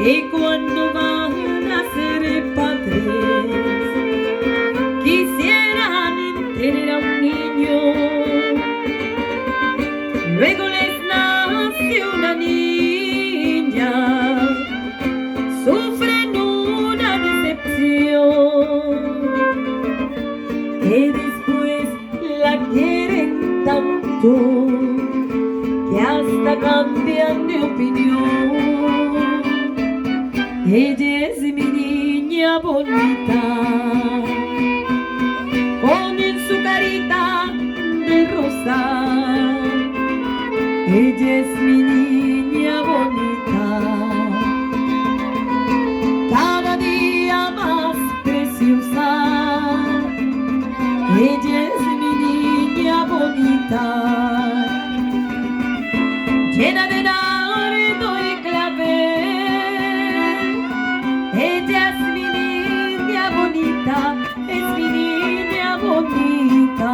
Y cuando van a ser padres, quisieran tener a un niño. Luego les nace una niña, sufren una decepción, que después la quieren tanto que hasta cambian de opinión. Ella es mi niña bonita, con en su carita de rosa. Ella es mi niña bonita, cada día más preciosa. Ella es mi niña bonita, llena de nardo y clavel. Ella es mi niña bonita, es mi niña bonita.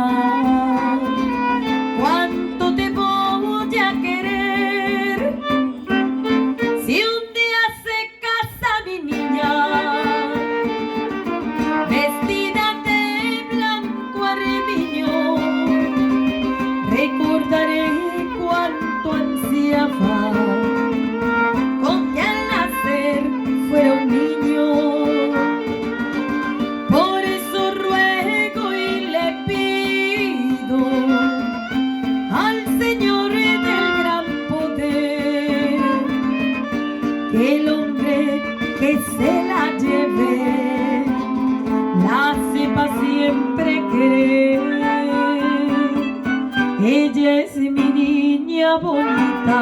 ¿Cuánto te voy a querer si un día se casa mi niña, vestida de blanco armiño? Recordaré cuánto ansiaba con que al nacer fuera un niño. Por eso ruego y le pido al Señor del gran poder que el hombre que se la lleve la sepa siempre querer. Ella es mi niña bonita,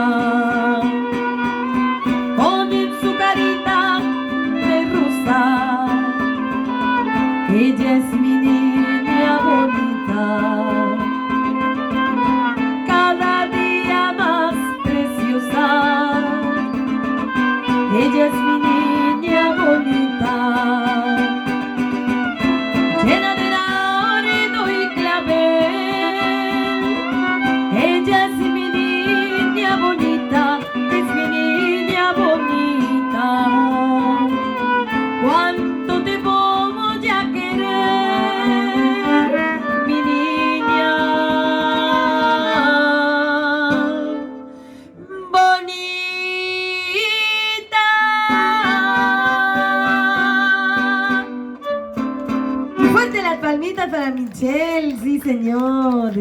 con en su carita de rosa. Ella es mi niña bonita, cada día más preciosa. Ella es mi niña bonita, llena de nardo y clavel. Ella es mi niña bonita, es mi niña bonita. ¿Cuánto te voy a querer, mi niña bonita? Y fuerte las palmitas para Michelle, sí señor.